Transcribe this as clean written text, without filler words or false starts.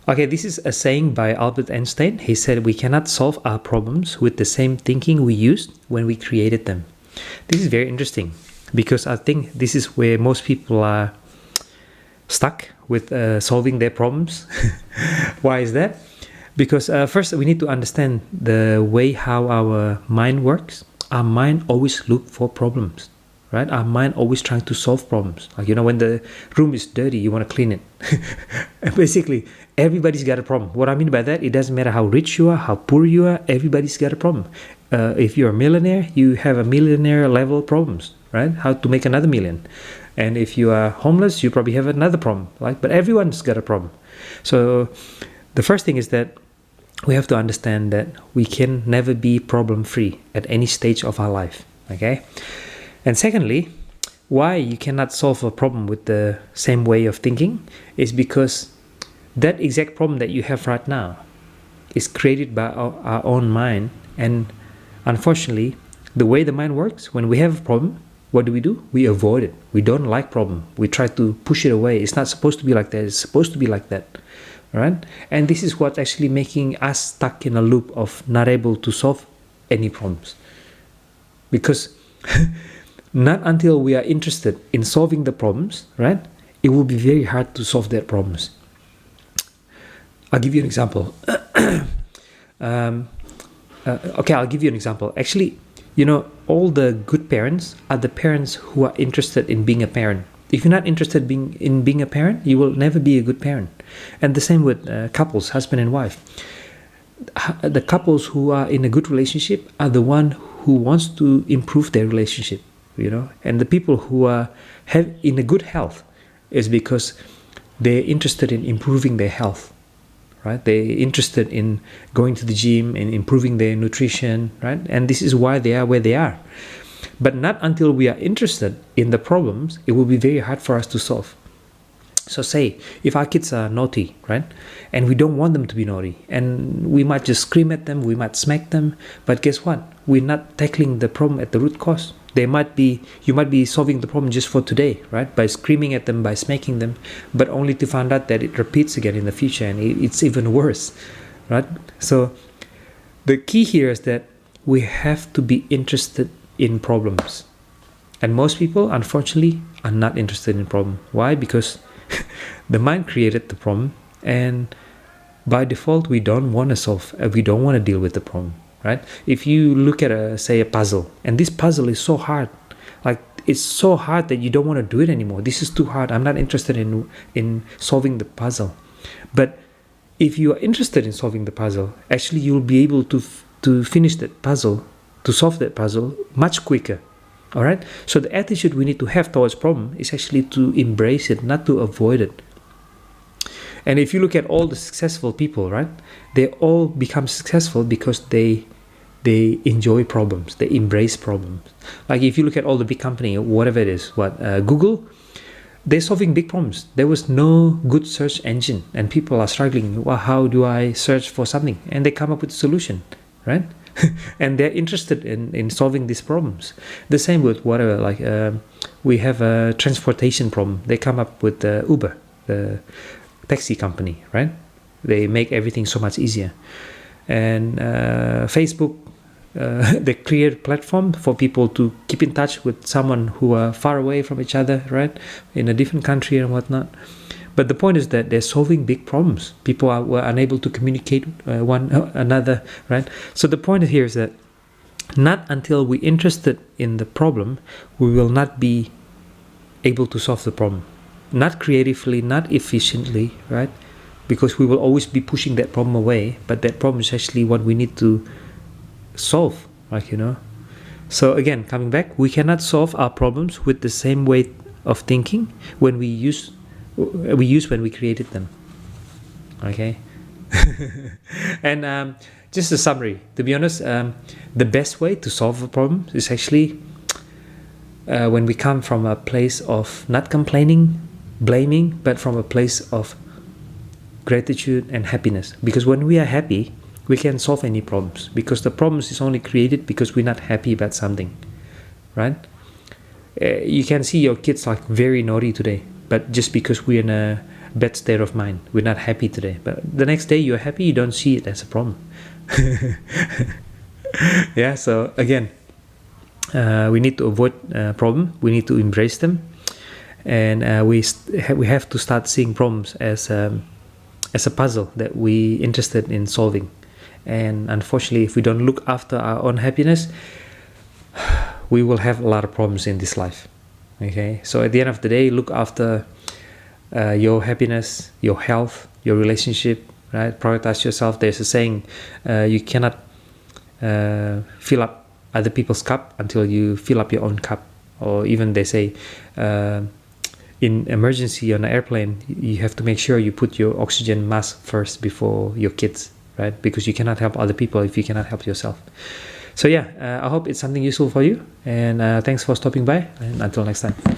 Okay, this is a saying by Albert Einstein. He said, we cannot solve our problems with the same thinking we used when we created them. This is very interesting because I think this is where most people are stuck with solving their problems. Why is that? Because first we need to understand the way how our mind works. Our mind always look for problems, right? Our mind always trying to solve problems. Like, when the room is dirty, you want to clean it. Basically, everybody's got a problem. What I mean by that, it doesn't matter how rich you are, how poor you are, everybody's got a problem. If you're a millionaire, you have a millionaire level problems, right? How to make another million. And if you are homeless, you probably have another problem, right? But everyone's got a problem. So the first thing is that we have to understand that we can never be problem-free at any stage of our life, okay? And secondly, why you cannot solve a problem with the same way of thinking is because that exact problem that you have right now is created by our own mind. And unfortunately, the way the mind works, when we have a problem, what do? We avoid it. We don't like problem. We try to push it away. It's not supposed to be like that. It's supposed to be like that. Right? And this is what's actually making us stuck in a loop of not able to solve any problems. Because not until we are interested in solving the problems, right, it will be very hard to solve their problems. I'll give you an example. Okay, I'll give you an example. Actually, all the good parents are the parents who are interested in being a parent. If you're not interested in being a parent, you will never be a good parent. And the same with couples, husband and wife. The couples who are in a good relationship are the one who wants to improve their relationship, And the people who are in a good health is because they're interested in improving their health, right? They're interested in going to the gym and improving their nutrition, right? And this is why they are where they are. But not until we are interested in the problems, it will be very hard for us to solve. So say, if our kids are naughty, right? And we don't want them to be naughty, and we might just scream at them, we might smack them, but guess what? We're not tackling the problem at the root cause. You might be solving the problem just for today, right? By screaming at them, by smacking them, but only to find out that it repeats again in the future, and it's even worse, right? So the key here is that we have to be interested in problems. And most people, unfortunately, are not interested in problem. Why? Because the mind created the problem, and by default, we don't want to solve, we don't want to deal with the problem, right? If you look at say a puzzle, and this puzzle is so hard, like it's so hard that you don't want to do it anymore. This is too hard. I'm not interested in solving the puzzle. But if you are interested in solving the puzzle, actually you'll be able to finish that puzzle, to solve that puzzle much quicker. All right. So the attitude we need to have towards problem is actually to embrace it, not to avoid it. And if you look at all the successful people, right, they all become successful because they enjoy problems, they embrace problems. Like if you look at all the big company, whatever it is, Google, they're solving big problems. There was no good search engine, and people are struggling. Well, how do I search for something? And they come up with a solution, right? And they're interested in solving these problems. The same with whatever, like we have a transportation problem. They come up with Uber, the taxi company, right? They make everything so much easier. And Facebook, they create a platform for people to keep in touch with someone who are far away from each other, right? In a different country and whatnot. But the point is that they're solving big problems. People were unable to communicate one another, right? So the point here is that not until we're interested in the problem, we will not be able to solve the problem. Not creatively, not efficiently, right? Because we will always be pushing that problem away, but that problem is actually what we need to solve, So again, coming back, we cannot solve our problems with the same way of thinking when we use when we created them. Okay. And just a summary, to be honest, the best way to solve a problem is actually when we come from a place of not complaining, blaming, but from a place of gratitude and happiness. Because when we are happy, we can solve any problems, because the problems is only created because we're not happy about something, right? You can see your kids like very naughty today, but just because we're in bad state of mind. We're not happy today, but the next day you're happy, you don't see it as a problem. Yeah, so again, we need to avoid problem. We need to embrace them, and we have to start seeing problems as a puzzle that we interested in solving. And unfortunately, if we don't look after our own happiness, we will have a lot of problems in this life. Okay, so at the end of the day, look after your happiness, your health, your relationship, right? Prioritize yourself. There's a saying, you cannot fill up other people's cup until you fill up your own cup. Or even they say, in emergency on an airplane, you have to make sure you put your oxygen mask first before your kids, right? Because you cannot help other people if you cannot help yourself. So yeah, I hope it's something useful for you, and thanks for stopping by, and until next time.